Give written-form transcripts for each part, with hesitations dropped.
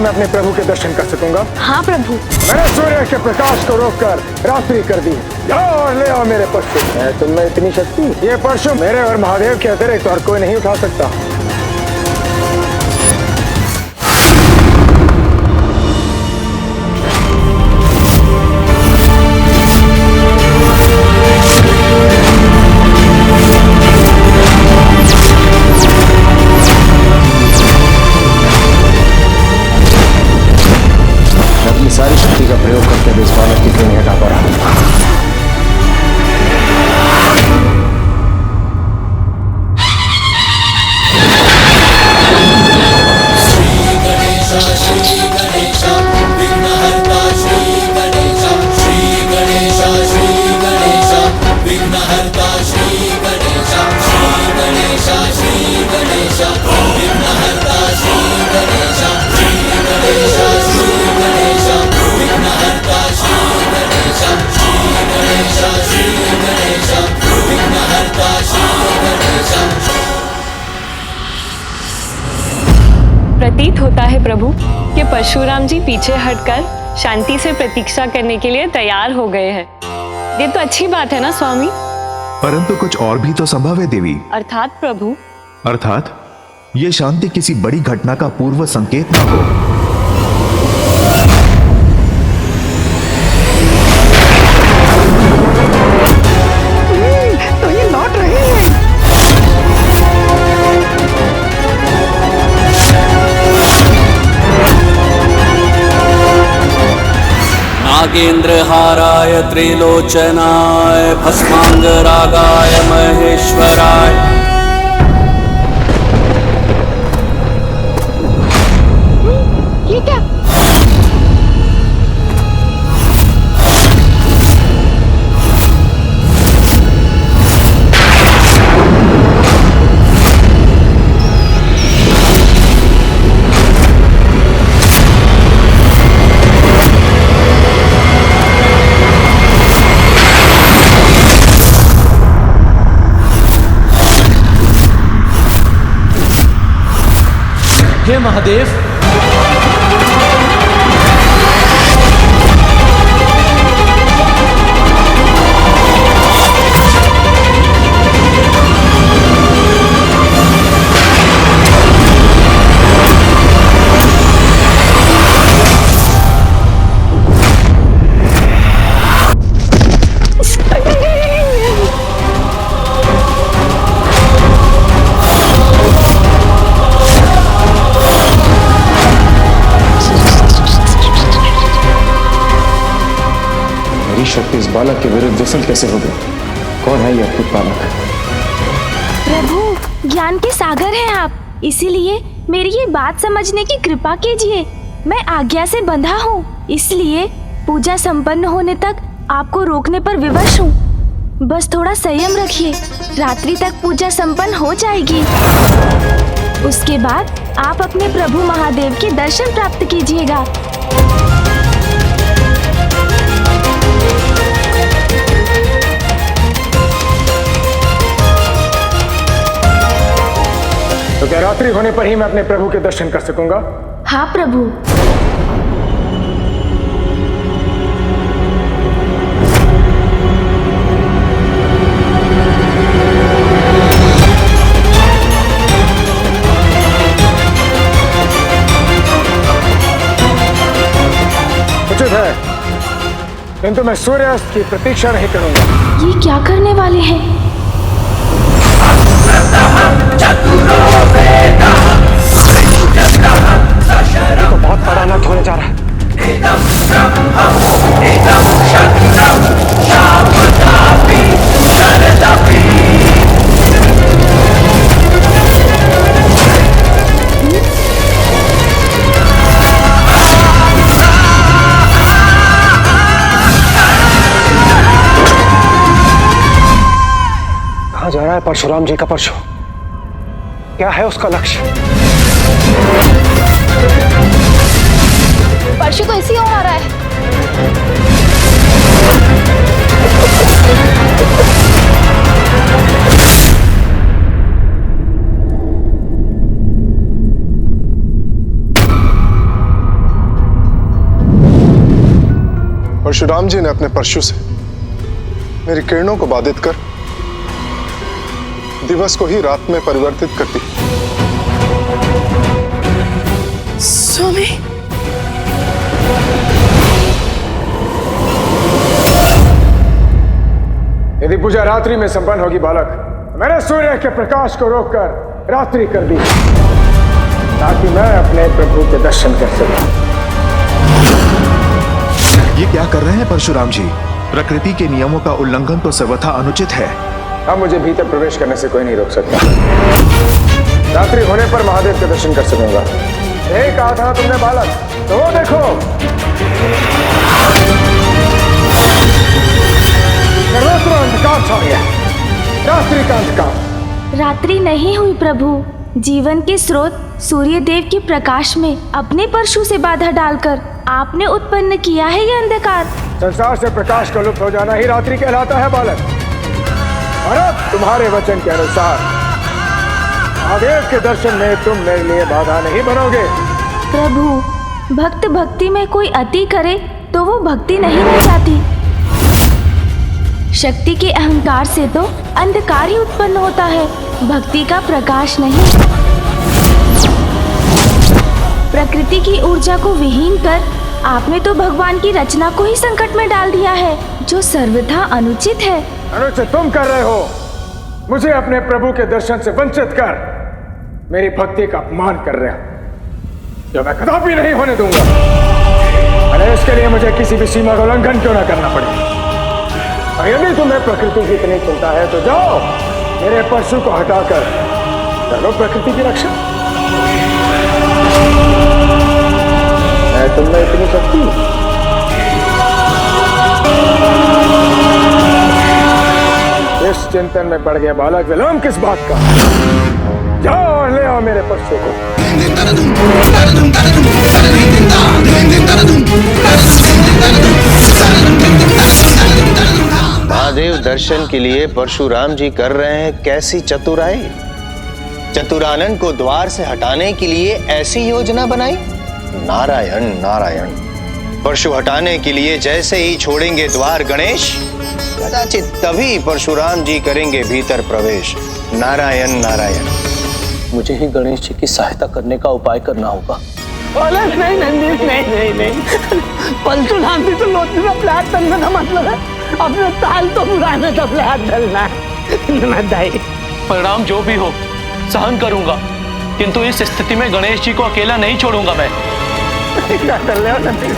मैं अपने प्रभु के दर्शन कर सकूंगा? हाँ प्रभु। मैंने सूर्य के प्रकाश को रोककर रात्रि कर दी। जाओ और ले आओ मेरे परशु। है तुममें इतनी शक्ति? ये परशु मेरे और महादेव के अतिरिक्त और कोई नहीं उठा सकता। सारी शक्ति का प्रयोग करके भी इस बालक की क्यों नहीं हटा पा रहा? प्रतीत होता है प्रभु कि परशुराम जी पीछे हटकर शांति से प्रतीक्षा करने के लिए तैयार हो गए हैं। ये तो अच्छी बात है ना स्वामी? परंतु कुछ और भी तो संभव है देवी। अर्थात प्रभु? अर्थात ये शांति किसी बड़ी घटना का पूर्व संकेत ना हो। तो ये लौट रहे हैं। नागेन्द्रहाराय त्रिलोचनाय भस्मांगरागाय महेश्वराय। ये क्या? हे महादेव, शक्ति इस बालक के विरुद्ध विफल कैसे हो गई? कौन है ये अद्भुत बालक? प्रभु, ज्ञान के सागर हैं आप, इसीलिए मेरी ये बात समझने की कृपा कीजिए। मैं आज्ञा से बंधा हूँ, इसलिए पूजा संपन्न होने तक आपको रोकने पर विवश हूँ। बस थोड़ा संयम रखिए, रात्रि तक पूजा संपन्न हो जाएगी। उसके बाद आप अपने प्रभु महादेव के दर्शन प्राप्त कीजिएगा। तो क्या रात्रि होने पर ही मैं अपने प्रभु के दर्शन कर सकूंगा? हाँ प्रभु। उचित है, किंतु मैं सूर्यास्त की प्रतीक्षा नहीं करूंगा। ये क्या करने वाले हैं? ये तो बहुत बड़ा अनर्थ होने जा रहा है। कहाँ जा रहा है परशुराम जी का परशु? क्या है उसका लक्ष्य? परशु तो इसी ओर आ रहा है। परशुराम जी ने अपने परशु से मेरी किरणों को बाधित कर दिवस को ही रात में परिवर्तित कर दी। स्वामी, यदि पूजा रात्रि में संपन्न होगी बालक, मैंने सूर्य के प्रकाश को रोककर रात्रि कर दी ताकि मैं अपने प्रभु के दर्शन कर सकूं। ये क्या कर रहे हैं परशुराम जी? प्रकृति के नियमों का उल्लंघन तो सर्वथा अनुचित है। अब मुझे भीतर प्रवेश करने से कोई नहीं रोक सकता। रात्रि होने पर महादेव के दर्शन कर सकूंगा। एक कहा था तुमने बालक, तो वो देखो सर्वत्र अंधकार छा गया। रात्रि का अंधकार। रात्रि नहीं हुई प्रभु। जीवन के स्रोत सूर्य देव के प्रकाश में अपने परशु से बाधा डालकर आपने उत्पन्न किया है ये अंधकार। संसार से प्रकाश का लुप्त हो जाना ही रात्रि कहलाता है बालक। और अब तुम्हारे वचन के अनुसार महादेव के दर्शन में तुम मेरे लिए बाधा नहीं बनोगे। प्रभु, भक्त भक्ति में कोई अति करे तो वो भक्ति नहीं रह जाती। शक्ति के अहंकार से तो अंधकार ही उत्पन्न होता है, भक्ति का प्रकाश नहीं। प्रकृति की ऊर्जा को विहीन कर आपने तो भगवान की रचना को ही संकट में डाल दिया है, जो सर्वथा अनुचित है। अनुचित तुम कर रहे हो। मुझे अपने प्रभु के दर्शन से वंचित कर मेरी भक्ति का अपमान कर रहे हो, जो मैं कदापि नहीं होने दूंगा। अरे इसके लिए मुझे किसी भी सीमा का उल्लंघन क्यों ना करना पड़े। और यदि तुम्हें प्रकृति की इतनी चिंता है तो जाओ मेरे परशु को हटाकर करो प्रकृति की रक्षा। है तुमने इतनी शक्ति? इस चिंतन में पड़ गया बालक, विलंब किस बात का? जाओ और ले आओ मेरे परशु को। महादेव दर्शन के लिए परशुराम जी कर रहे हैं कैसी चतुराई। चतुरानन को द्वार से हटाने के लिए ऐसी योजना बनाई। नारायण नारायण। परशु हटाने के लिए जैसे ही छोड़ेंगे द्वार गणेश, कदाचित तभी परशुराम जी करेंगे भीतर प्रवेश। नारायण नारायण। मुझे ही गणेश जी की सहायता करने का उपाय करना होगा। नहीं नंदीश, नहीं। परशुराम जी तो लोटने में अपने हाथ डालने का मतलब है, अपने ताल तो पुराने का अपने हाथ डालना है। परिणाम जो भी हो सहन करूंगा, किंतु इस स्थिति में गणेश जी को अकेला नहीं छोड़ूंगा मैं। क्या कर रहे हो नंदीश?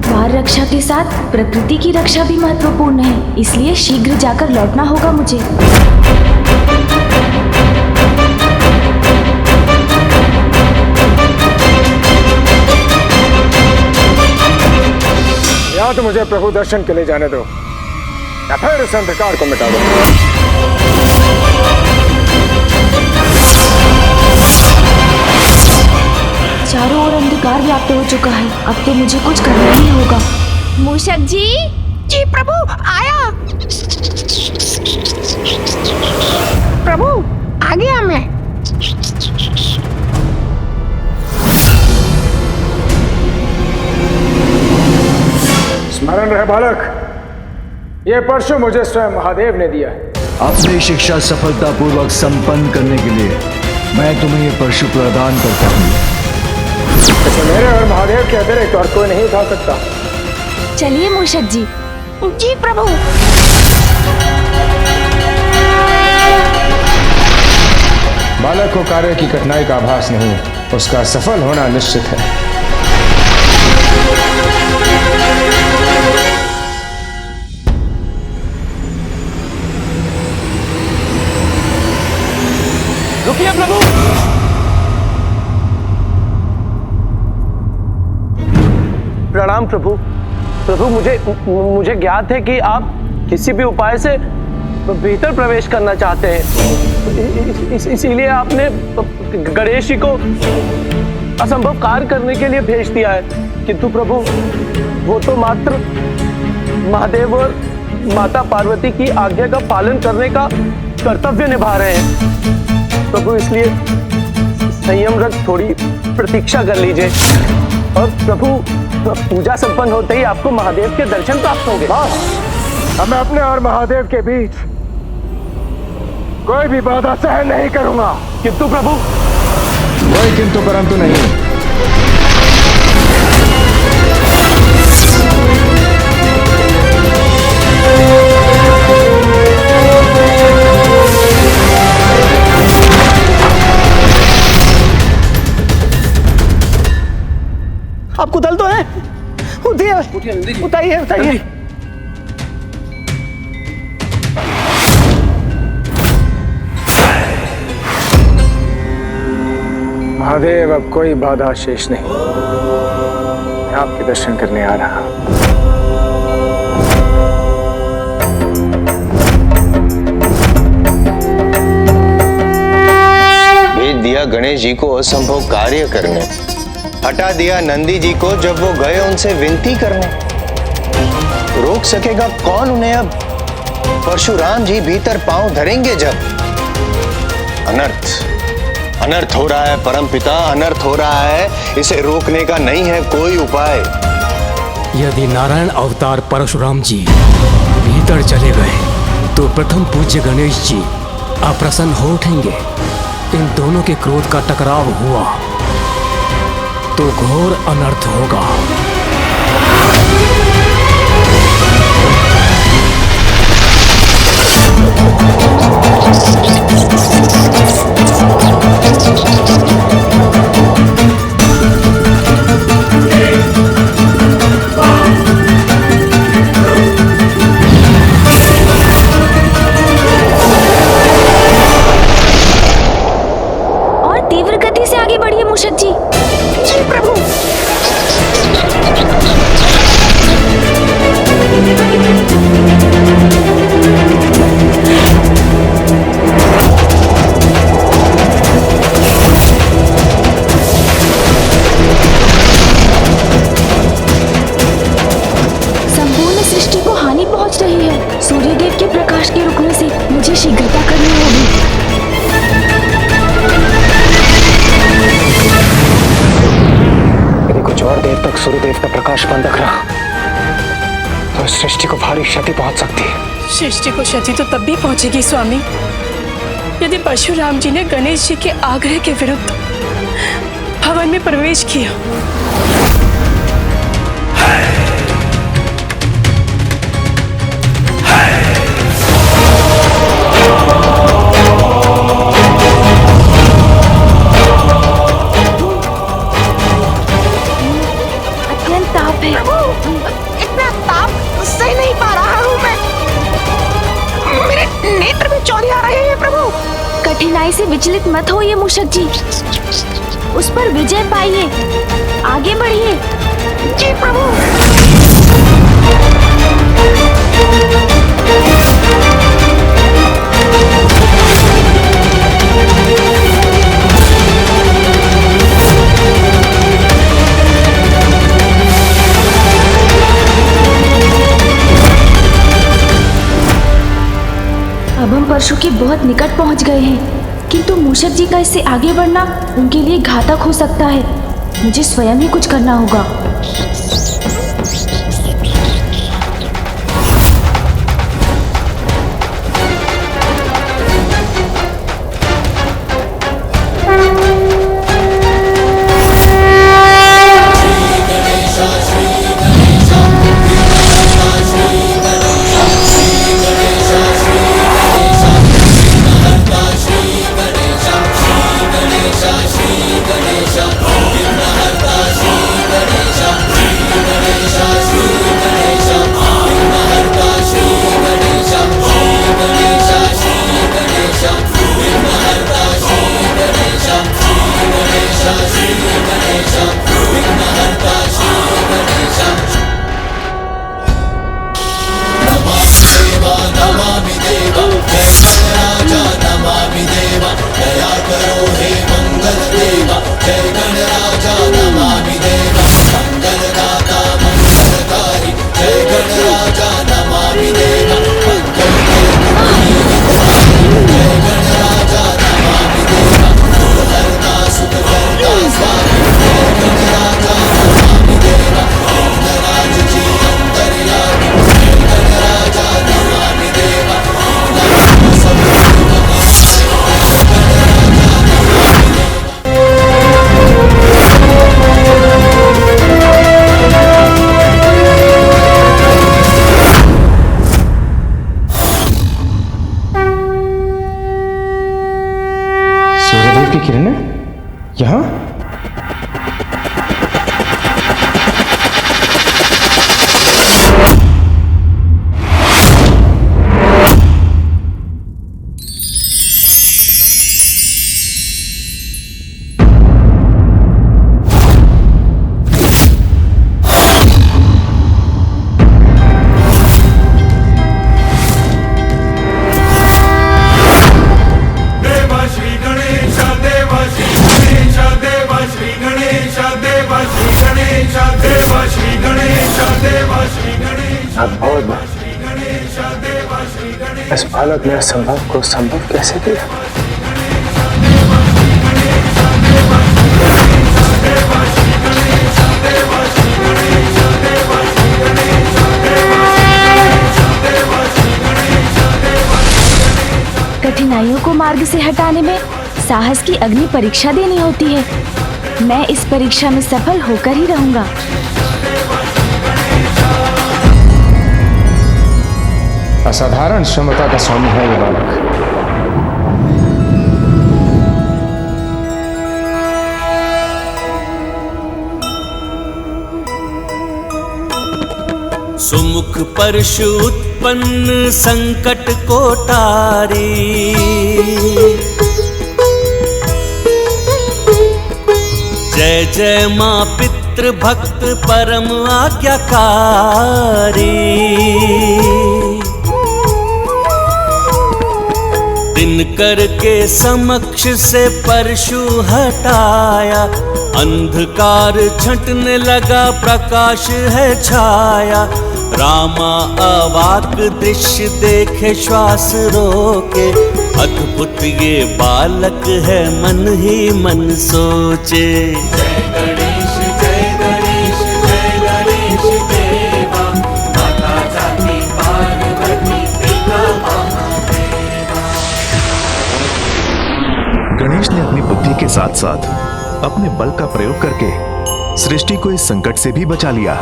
द्वार रक्षा के साथ प्रकृति की रक्षा भी महत्वपूर्ण है, इसलिए शीघ्र जाकर लौटना होगा मुझे। या तो मुझे प्रभु दर्शन के लिए जाने दो या फिर इस अंधकार को मिटा दो। चारों ओर अंधकार व्याप्त हो चुका है, अब तो मुझे कुछ करना ही होगा। मूषक जी। जी प्रभु, आया। प्रभु, आ गया मैं। स्मरण रहे बालक, ये परशु मुझे स्वयं महादेव ने दिया है। अपनी शिक्षा सफलतापूर्वक संपन्न करने के लिए मैं तुम्हें ये परशु प्रदान करता हूँ। इसे मेरे और महादेव के अतिरिक्त और कोई नहीं उठा सकता। चलिए मूषक जी। जी प्रभु। बालक को कार्य की कठिनाई का आभास नहीं, उसका सफल होना निश्चित है। रुकिए प्रभु। प्रणाम प्रभु। प्रभु, मुझे ज्ञात है कि आप किसी भी उपाय से भीतर प्रवेश करना चाहते हैं, इसीलिए आपने गणेश जी को असंभव कार्य करने के लिए भेज दिया है। किंतु प्रभु, वो तो मात्र महादेव और माता पार्वती की आज्ञा का पालन करने का कर्तव्य निभा रहे हैं। प्रभु, इसलिए संयम रख थोड़ी प्रतीक्षा कर लीजिए। और प्रभु, पूजा संपन्न होते ही आपको महादेव के दर्शन प्राप्त होंगे। अब मैं अपने और महादेव के बीच कोई भी बाधा सहन नहीं करूंगा। किंतु प्रभु, कोई किंतु परंतु नहीं। आपको दल तो है? उठिए, उठाइए, उठाइए। महादेव, अब कोई बाधा शेष नहीं। मैं आपके दर्शन करने आ रहा हूं। भेज दिया गणेश जी को असंभव कार्य करने, हटा दिया नंदी जी को जब वो गए उनसे विनती करने। रोक सकेगा कौन उन्हें अब? परशुराम जी भीतर पांव धरेंगे जब। अनर्थ हो रहा है परमपिता, अनर्थ हो रहा है। इसे रोकने का नहीं है कोई उपाय। यदि नारायण अवतार परशुराम जी भीतर चले गए तो प्रथम पूज्य गणेश जी अप्रसन्न हो उठेंगे। इन दोनों के क्रोध का टकराव हुआ तो घोर अनर्थ होगा। और तीव्र गति से आगे बढ़िए मूषक जी। जी प्रभु। संपूर्ण सृष्टि को हानि पहुंच रही है। सूर्यदेव के प्रकाश के रुकने से मुझे शीघ्रता करनी होगी। यदि कुछ और देर तक सूर्यदेव का प्रकाश बंद रहा तो सृष्टि को भारी क्षति पहुंच सकती है। सृष्टि को क्षति तो तब भी पहुंचेगी स्वामी, यदि परशुराम जी ने गणेश जी के आग्रह के विरुद्ध भवन में प्रवेश किया। अत्यंत ताप है। इतना ताप सह नहीं पा रहा हूँ मैं। मेरे नेत्र में चौंधी आ रहे हैं प्रभु। कठिनाई से विचलित मत होइए मूषक जी, उस पर विजय पाइए। आगे बढ़िए। जी प्रभु। अब हम परशु के बहुत निकट पहुंच गए हैं, किंतु मूषक जी का इससे आगे बढ़ना उनके लिए घातक हो सकता है। मुझे स्वयं ही कुछ करना होगा। गणेश इस बालक ने असंभव को संभव कैसे किया? कठिनाइयों को मार्ग से हटाने में साहस की अग्नि परीक्षा देनी होती है। मैं इस परीक्षा में सफल होकर ही रहूंगा। असाधारण क्षमता का स्वामी है ये बालक। सुमुख परशु उत्पन्न संकट को टारी, जय जय माँ पितृ भक्त परम आज्ञाकारी। दिनकर के समक्ष से परशु हटाया, अंधकार छंटने लगा प्रकाश है छाया। रामा अवाक दृश्य देखे श्वास रोके, अद्भुत ये बालक है मन ही मन सोचे। जय गणेश जय गणेश जय गणेश देवा, माता जाति पार्वती पिता महादेवा। गणेश ने अपनी बुद्धि के साथ साथ अपने बल का प्रयोग करके सृष्टि को इस संकट से भी बचा लिया।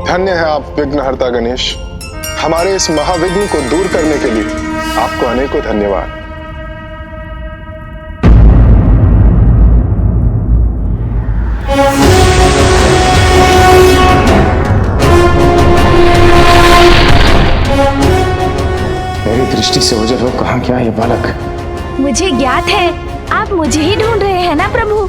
धन्य है आप विघ्नहर्ता गणेश। हमारे इस महाविघ्न को दूर करने के लिए आपको अनेकों धन्यवाद। मेरी दृष्टि से ओझल हो कहाँ क्या ये बालक? मुझे ज्ञात है आप मुझे ही ढूंढ रहे हैं ना प्रभु।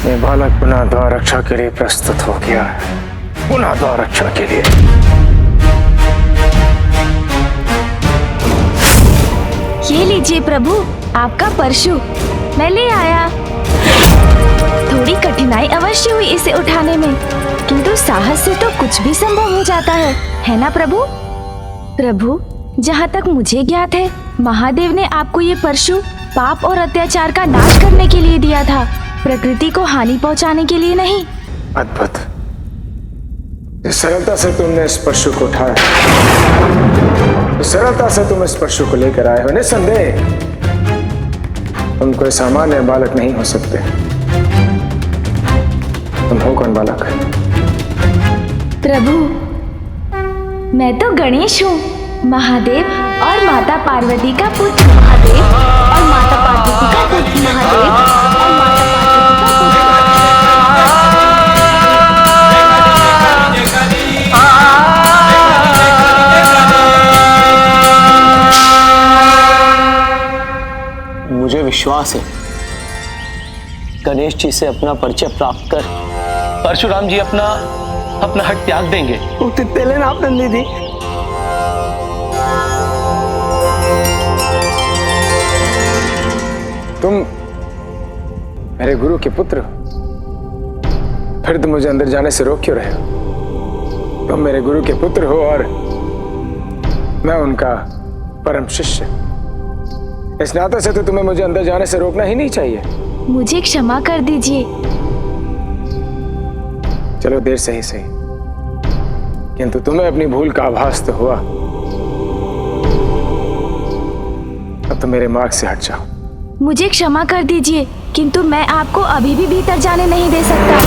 ये बालक पुनः द्वार रक्षा के लिए प्रस्तुत हो गया है। पुनः द्वार रक्षा के लिए। ये लीजिए प्रभु आपका परशु, मैं ले आया। थोड़ी कठिनाई अवश्य हुई इसे उठाने में, किंतु साहस से तो कुछ भी संभव हो जाता है ना प्रभु? प्रभु, जहाँ तक मुझे ज्ञात है महादेव ने आपको ये परशु पाप और अत्याचार का नाश करने के लिए दिया था, प्रकृति को हानि पहुँचाने के लिए नहीं। अद्भुत। इस सरलता से तुमने इस परशु को उठाया, इस सरलता से तुम इस परशु को लेकर आए हो। निसंदेह तुम कोई सामान्य बालक नहीं हो सकते। तुम हो कौन बालक? प्रभु, मैं तो गणेश हूँ, महादेव और माता पार्वती का पुत्र। महादेव और माता पार्वती का पुत्र। महादेव और माता मुझे विश्वास है गणेश जी से अपना परिचय प्राप्त कर परशुराम जी अपना हट त्याग देंगे। लेना आप नंदी जी। तुम मेरे गुरु के पुत्र हो, फिर तुम मुझे अंदर जाने से रोक क्यों रहे हो? तुम मेरे गुरु के पुत्र हो और मैं उनका परम शिष्य। इस नाते से तो तुम्हें मुझे अंदर जाने से रोकना ही नहीं चाहिए। मुझे क्षमा कर दीजिए। चलो देर से ही सही, किंतु तुम्हें अपनी भूल का आभास तो हुआ। अब तो मेरे मार्ग से हट जाओ। मुझे क्षमा कर दीजिए, किंतु मैं आपको अभी भी भीतर जाने नहीं दे सकता।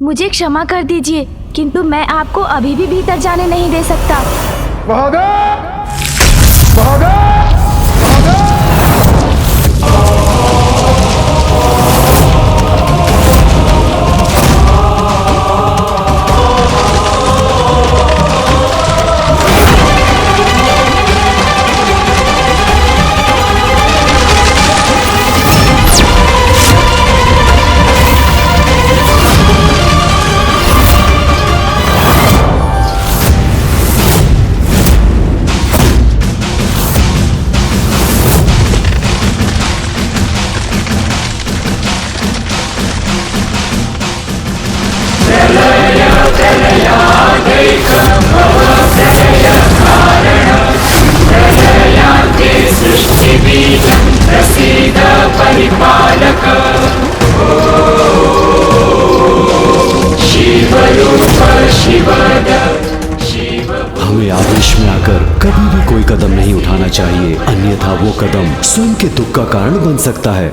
मुझे क्षमा कर दीजिए, किंतु मैं आपको अभी भी भीतर जाने नहीं दे सकता। बहादुर! बहादुर! हमें आवेश में आकर कभी भी कोई कदम नहीं उठाना चाहिए, अन्यथा वो कदम स्वयं के दुख का कारण बन सकता है।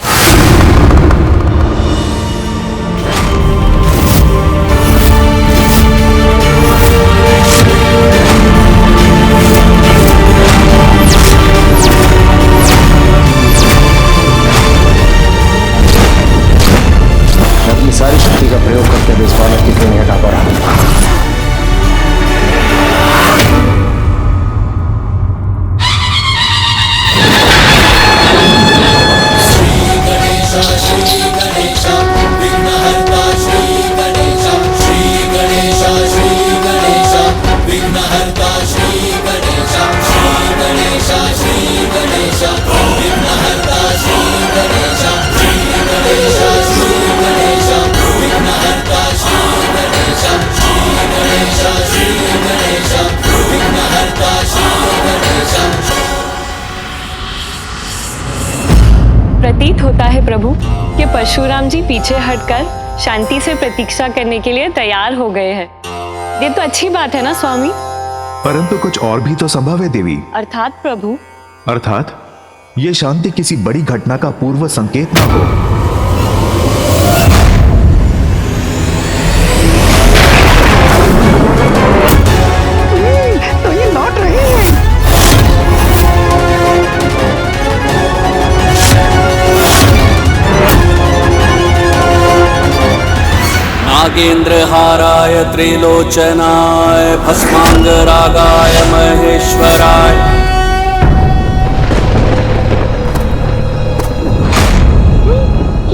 अपनी सारी शक्ति का प्रयोग करके इस बालक की क्यों नहीं हटा पा रहा? प्रतीत होता है प्रभु कि परशुराम जी पीछे हटकर शांति से प्रतीक्षा करने के लिए तैयार हो गए हैं। ये तो अच्छी बात है ना स्वामी? परंतु कुछ और भी तो संभव है देवी। अर्थात प्रभु? अर्थात ये शांति किसी बड़ी घटना का पूर्व संकेत ना हो। तो ये लौट रहे हैं। नागेन्द्रहाराय त्रिलोचनाय भस्मांगरागाय महेश्वराय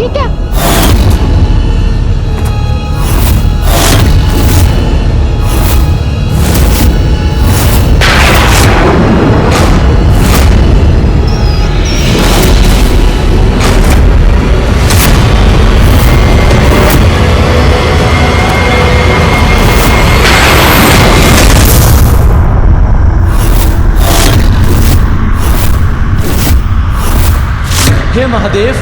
ये क्या? हे महादेव,